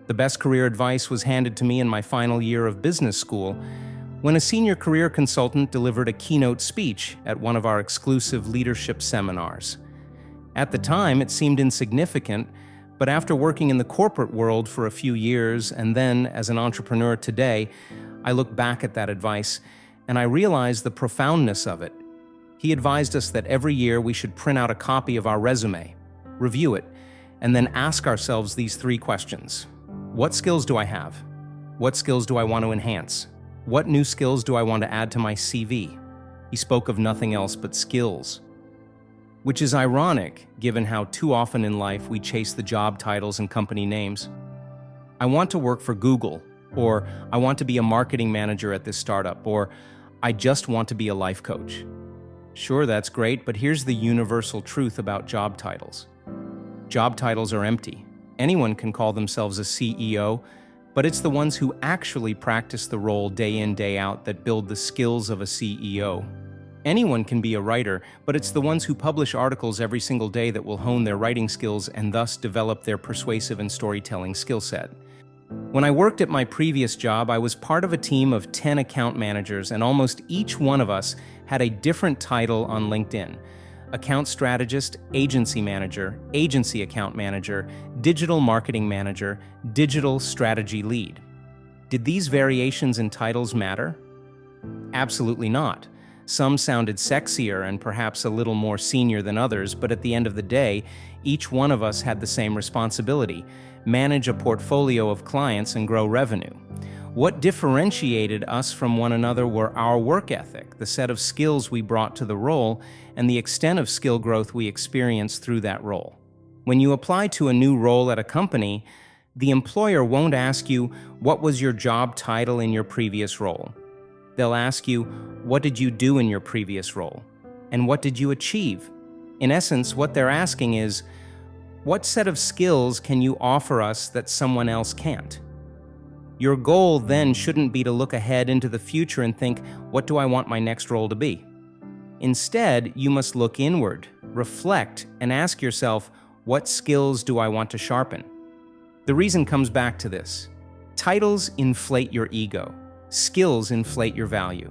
The best career advice was handed to me in my final year of business school when a senior career consultant delivered a keynote speech at one of our exclusive leadership seminars. At the time, it seemed insignificant, but after working in the corporate world for a few years and then as an entrepreneur today, I look back at that advice and I realize the profoundness of it. He advised us that every year we should print out a copy of our resume, review it, and then ask ourselves these three questions. What skills do I have? What skills do I want to enhance? What new skills do I want to add to my CV? He spoke of nothing else but skills. Which is ironic, given how too often in life we chase the job titles and company names. I want to work for Google, or I want to be a marketing manager at this startup, or I just want to be a life coach. Sure, that's great, but here's the universal truth about job titles. Job titles are empty. Anyone can call themselves a CEO, but it's the ones who actually practice the role day in, day out that build the skills of a CEO. Anyone can be a writer, but it's the ones who publish articles every single day that will hone their writing skills and thus develop their persuasive and storytelling skill set. When I worked at my previous job, I was part of a team of 10 account managers, and almost each one of us had a different title on LinkedIn. Account strategist, agency manager, agency account manager, digital marketing manager, digital strategy lead. Did these variations in titles matter? Absolutely not. Some sounded sexier and perhaps a little more senior than others, but at the end of the day, each one of us had the same responsibility: manage a portfolio of clients and grow revenue. What differentiated us from one another were our work ethic, the set of skills we brought to the role, and the extent of skill growth we experienced through that role. When you apply to a new role at a company, the employer won't ask you, "What was your job title in your previous role?" They'll ask you, "What did you do in your previous role? And what did you achieve?" In essence, what they're asking is, what set of skills can you offer us that someone else can't? Your goal then shouldn't be to look ahead into the future and think, what do I want my next role to be? Instead, you must look inward, reflect, and ask yourself, what skills do I want to sharpen? The reason comes back to this. Titles inflate your ego. Skills inflate your value.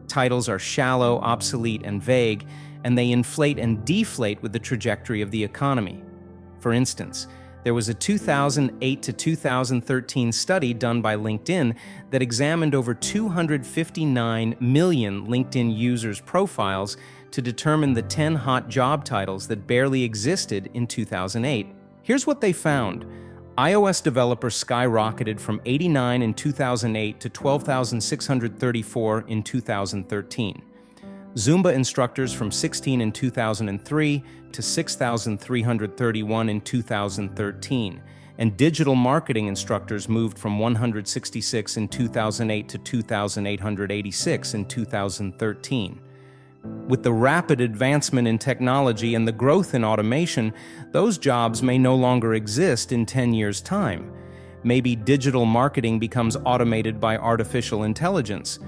Titles are shallow, obsolete, and vague, and they inflate and deflate with the trajectory of the economy. For instance, there was a 2008 to 2013 study done by LinkedIn that examined over 259 million LinkedIn users' profiles to determine the 10 hot job titles that barely existed in 2008. Here's what they found. iOS developer skyrocketed from 89 in 2008 to 12,634 in 2013. Zumba instructors from 16 in 2003 to 6,331 in 2013. And digital marketing instructors moved from 166 in 2008 to 2,886 in 2013. With the rapid advancement in technology and the growth in automation, those jobs may no longer exist in 10 years' time. Maybe digital marketing becomes automated by artificial intelligence.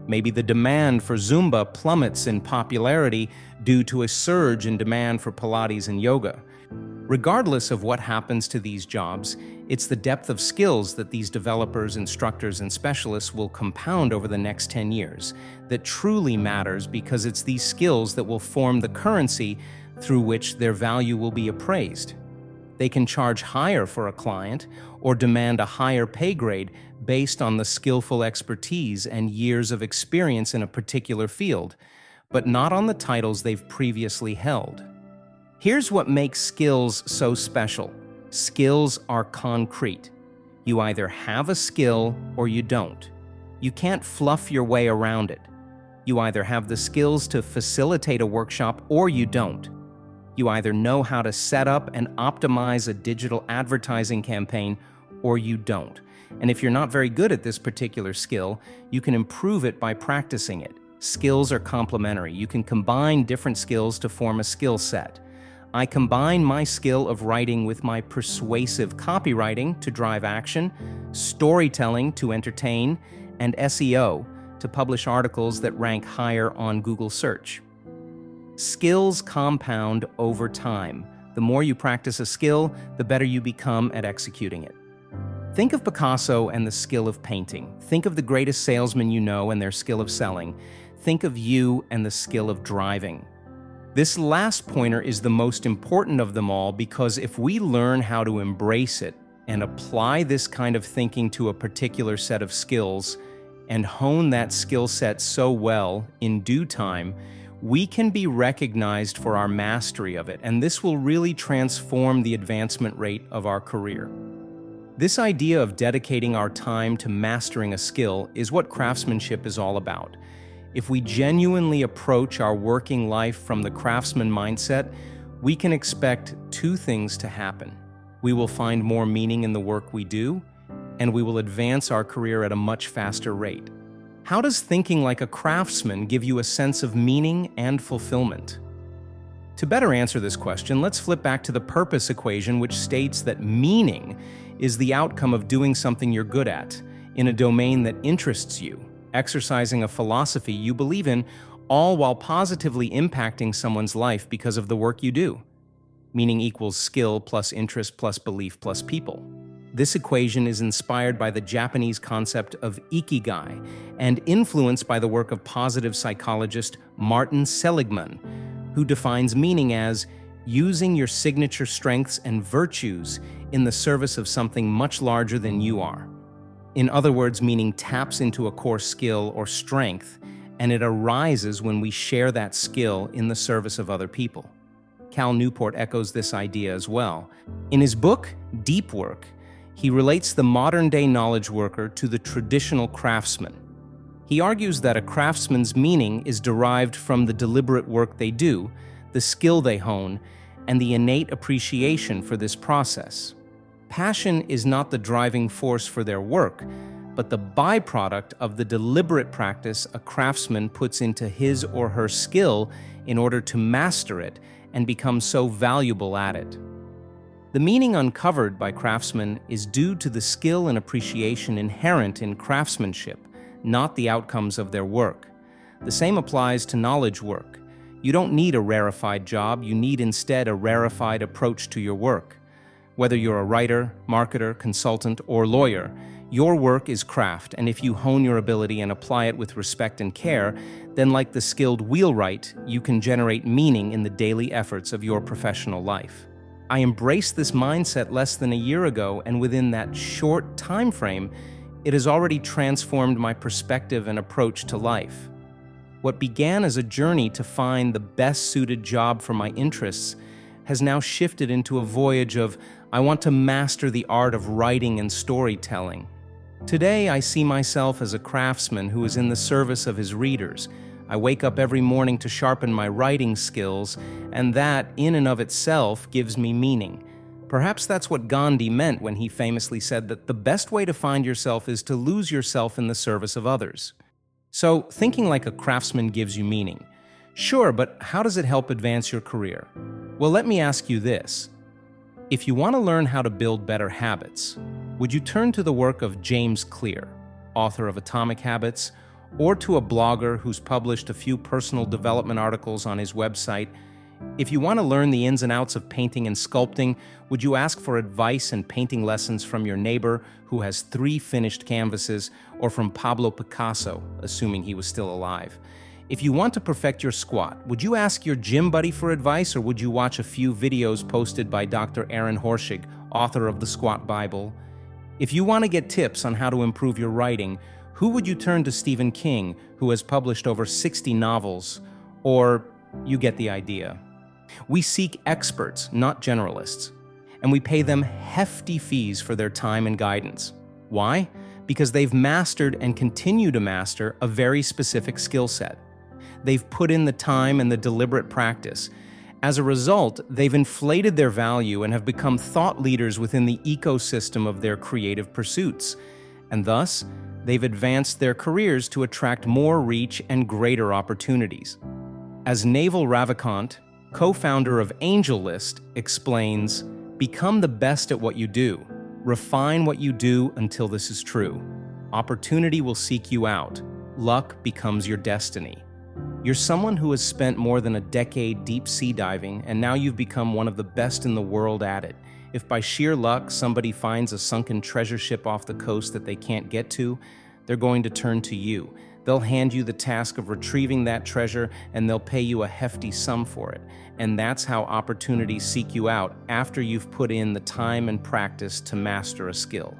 Maybe the demand for Zumba plummets in popularity due to a surge in demand for Pilates and yoga. Regardless of what happens to these jobs, it's the depth of skills that these developers, instructors, and specialists will compound over the next 10 years that truly matters, because it's these skills that will form the currency through which their value will be appraised. They can charge higher for a client or demand a higher pay grade based on the skillful expertise and years of experience in a particular field, but not on the titles they've previously held. Here's what makes skills so special. Skills are concrete. You either have a skill or you don't. You can't fluff your way around it. You either have the skills to facilitate a workshop or you don't. You either know how to set up and optimize a digital advertising campaign or you don't. And if you're not very good at this particular skill, you can improve it by practicing it. Skills are complementary. You can combine different skills to form a skill set. I combine my skill of writing with my persuasive copywriting to drive action, storytelling to entertain, and SEO to publish articles that rank higher on Google search. Skills compound over time. The more you practice a skill, the better you become at executing it. Think of Picasso and the skill of painting. Think of the greatest salesman you know and their skill of selling. Think of you and the skill of driving. This last pointer is the most important of them all because if we learn how to embrace it and apply this kind of thinking to a particular set of skills and hone that skill set so well in due time, we can be recognized for our mastery of it, and this will really transform the advancement rate of our career. This idea of dedicating our time to mastering a skill is what craftsmanship is all about. If we genuinely approach our working life from the craftsman mindset, we can expect two things to happen. We will find more meaning in the work we do, and we will advance our career at a much faster rate. How does thinking like a craftsman give you a sense of meaning and fulfillment? To better answer this question, let's flip back to the purpose equation, which states that meaning is the outcome of doing something you're good at, in a domain that interests you, exercising a philosophy you believe in, all while positively impacting someone's life because of the work you do. Meaning equals skill plus interest plus belief plus people. This equation is inspired by the Japanese concept of ikigai and influenced by the work of positive psychologist Martin Seligman, who defines meaning as using your signature strengths and virtues in the service of something much larger than you are. In other words, meaning taps into a core skill or strength, and it arises when we share that skill in the service of other people. Cal Newport echoes this idea as well. In his book, Deep Work, he relates the modern-day knowledge worker to the traditional craftsman. He argues that a craftsman's meaning is derived from the deliberate work they do, the skill they hone, and the innate appreciation for this process. Passion is not the driving force for their work, but the byproduct of the deliberate practice a craftsman puts into his or her skill in order to master it and become so valuable at it. The meaning uncovered by craftsmen is due to the skill and appreciation inherent in craftsmanship, not the outcomes of their work. The same applies to knowledge work. You don't need a rarefied job, you need instead a rarefied approach to your work. Whether you're a writer, marketer, consultant, or lawyer, your work is craft, and if you hone your ability and apply it with respect and care, then like the skilled wheelwright, you can generate meaning in the daily efforts of your professional life. I embraced this mindset less than a year ago, and within that short time frame, it has already transformed my perspective and approach to life. What began as a journey to find the best-suited job for my interests has now shifted into a voyage of, I want to master the art of writing and storytelling. Today, I see myself as a craftsman who is in the service of his readers. I wake up every morning to sharpen my writing skills, and that, in and of itself, gives me meaning. Perhaps that's what Gandhi meant when he famously said that the best way to find yourself is to lose yourself in the service of others. So, thinking like a craftsman gives you meaning. Sure, but how does it help advance your career? Well, let me ask you this. If you want to learn how to build better habits, would you turn to the work of James Clear, author of Atomic Habits, or to a blogger who's published a few personal development articles on his website? If you want to learn the ins and outs of painting and sculpting, would you ask for advice and painting lessons from your neighbor who has 3 finished canvases, or from Pablo Picasso, assuming he was still alive? If you want to perfect your squat, would you ask your gym buddy for advice, or would you watch a few videos posted by Dr. Aaron Horschig, author of the Squat Bible? If you want to get tips on how to improve your writing, who would you turn to? Stephen King, who has published over 60 novels? Or you get the idea. We seek experts, not generalists, and we pay them hefty fees for their time and guidance. Why? Because they've mastered and continue to master a very specific skill set. They've put in the time and the deliberate practice. As a result, they've inflated their value and have become thought leaders within the ecosystem of their creative pursuits. And thus, they've advanced their careers to attract more reach and greater opportunities. As Naval Ravikant, co-founder of AngelList, explains, become the best at what you do. Refine what you do until this is true. Opportunity will seek you out. Luck becomes your destiny. You're someone who has spent more than a decade deep sea diving, and now you've become one of the best in the world at it. If by sheer luck somebody finds a sunken treasure ship off the coast that they can't get to, they're going to turn to you. They'll hand you the task of retrieving that treasure, and they'll pay you a hefty sum for it. And that's how opportunities seek you out after you've put in the time and practice to master a skill.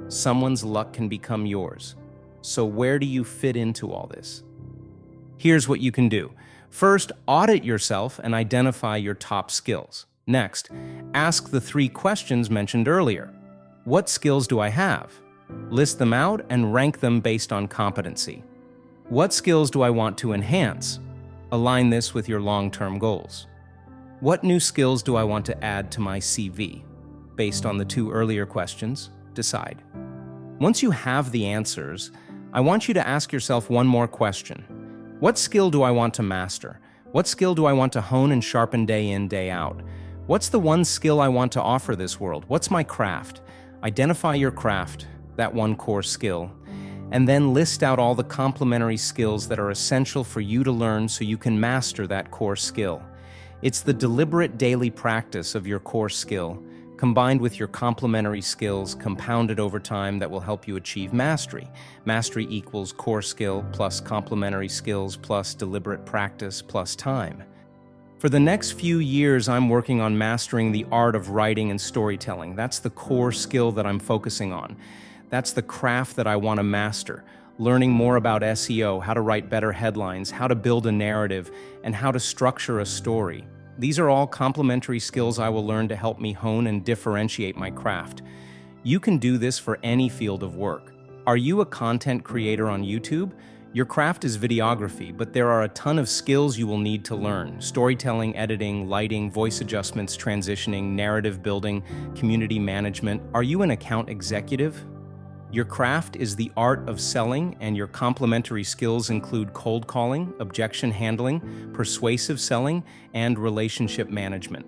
Someone's luck can become yours. So where do you fit into all this? Here's what you can do. First, audit yourself and identify your top skills. Next, ask the 3 questions mentioned earlier. What skills do I have? List them out and rank them based on competency. What skills do I want to enhance? Align this with your long-term goals. What new skills do I want to add to my CV? Based on the 2 earlier questions, decide. Once you have the answers, I want you to ask yourself one more question. What skill do I want to master? What skill do I want to hone and sharpen day in, day out? What's the one skill I want to offer this world? What's my craft? Identify your craft, that one core skill, and then list out all the complementary skills that are essential for you to learn so you can master that core skill. It's the deliberate daily practice of your core skill, combined with your complementary skills compounded over time, that will help you achieve mastery. Mastery equals core skill plus complementary skills plus deliberate practice plus time. For the next few years, I'm working on mastering the art of writing and storytelling. That's the core skill that I'm focusing on. That's the craft that I want to master. Learning more about SEO, how to write better headlines, how to build a narrative, and how to structure a story. These are all complementary skills I will learn to help me hone and differentiate my craft. You can do this for any field of work. Are you a content creator on YouTube? Your craft is videography, but there are a ton of skills you will need to learn: storytelling, editing, lighting, voice adjustments, transitioning, narrative building, community management. Are you an account executive? Your craft is the art of selling, and your complementary skills include cold calling, objection handling, persuasive selling, and relationship management.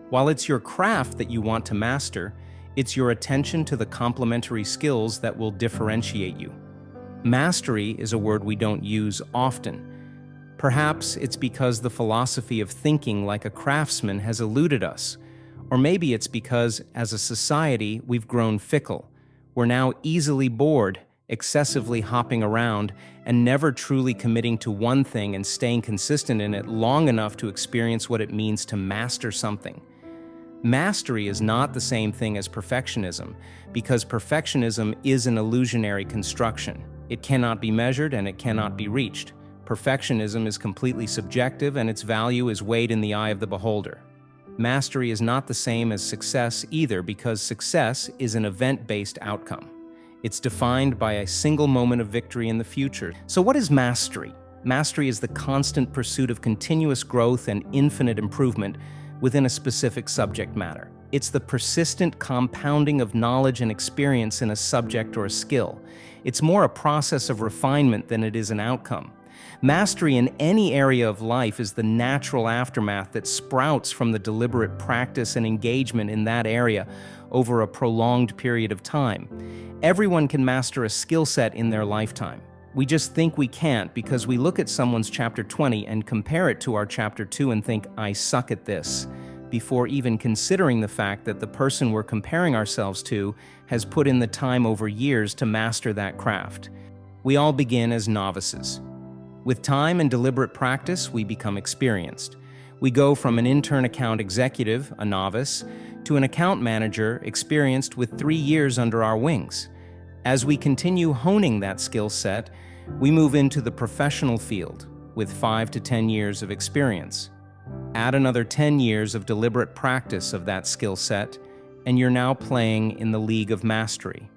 While it's your craft that you want to master, it's your attention to the complementary skills that will differentiate you. Mastery is a word we don't use often. Perhaps it's because the philosophy of thinking like a craftsman has eluded us. Or maybe it's because, as a society, we've grown fickle. We're now easily bored, excessively hopping around, and never truly committing to one thing and staying consistent in it long enough to experience what it means to master something. Mastery is not the same thing as perfectionism, because perfectionism is an illusionary construction. It cannot be measured and it cannot be reached. Perfectionism is completely subjective, and its value is weighed in the eye of the beholder. Mastery is not the same as success either, because success is an event-based outcome. It's defined by a single moment of victory in the future. So what is mastery? Mastery is the constant pursuit of continuous growth and infinite improvement within a specific subject matter. It's the persistent compounding of knowledge and experience in a subject or a skill. It's more a process of refinement than it is an outcome. Mastery in any area of life is the natural aftermath that sprouts from the deliberate practice and engagement in that area over a prolonged period of time. Everyone can master a skill set in their lifetime. We just think we can't because we look at someone's chapter 20 and compare it to our chapter 2 and think, I suck at this, before even considering the fact that the person we're comparing ourselves to has put in the time over years to master that craft. We all begin as novices. With time and deliberate practice, we become experienced. We go from an intern account executive, a novice, to an account manager experienced with 3 years under our wings. As we continue honing that skill set, we move into the professional field with 5 to 10 years of experience. Add another 10 years of deliberate practice of that skill set, and you're now playing in the league of mastery.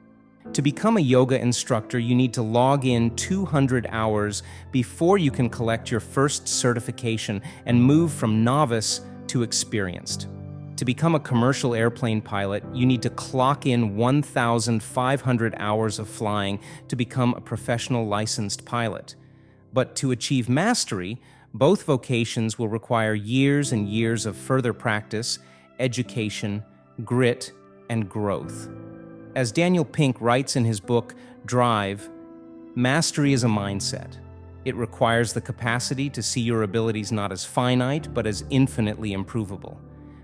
To become a yoga instructor, you need to log in 200 hours before you can collect your first certification and move from novice to experienced. To become a commercial airplane pilot, you need to clock in 1,500 hours of flying to become a professional licensed pilot. But to achieve mastery, both vocations will require years and years of further practice, education, grit, and growth. As Daniel Pink writes in his book, Drive, mastery is a mindset. It requires the capacity to see your abilities not as finite, but as infinitely improvable.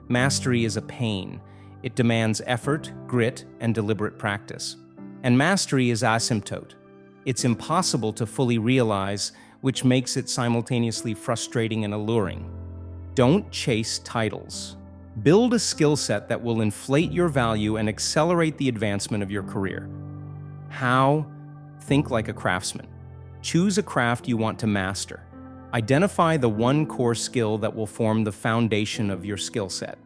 Mastery is a pain. It demands effort, grit, and deliberate practice. And mastery is asymptote. It's impossible to fully realize, which makes it simultaneously frustrating and alluring. Don't chase titles. Build a skill set that will inflate your value and accelerate the advancement of your career. How? Think like a craftsman. Choose a craft you want to master. Identify the one core skill that will form the foundation of your skill set.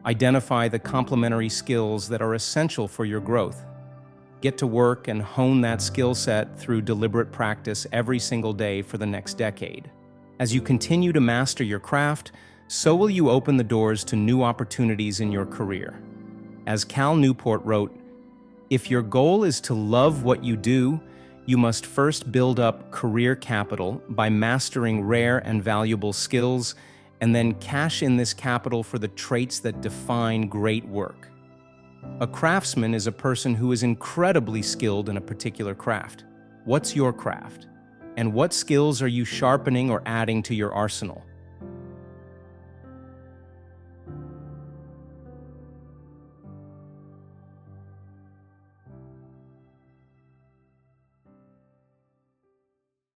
Identify the complementary skills that are essential for your growth. Get to work and hone that skill set through deliberate practice every single day for the next decade. As you continue to master your craft, so will you open the doors to new opportunities in your career. As Cal Newport wrote, "If your goal is to love what you do, you must first build up career capital by mastering rare and valuable skills, and then cash in this capital for the traits that define great work." A craftsman is a person who is incredibly skilled in a particular craft. What's your craft? And what skills are you sharpening or adding to your arsenal?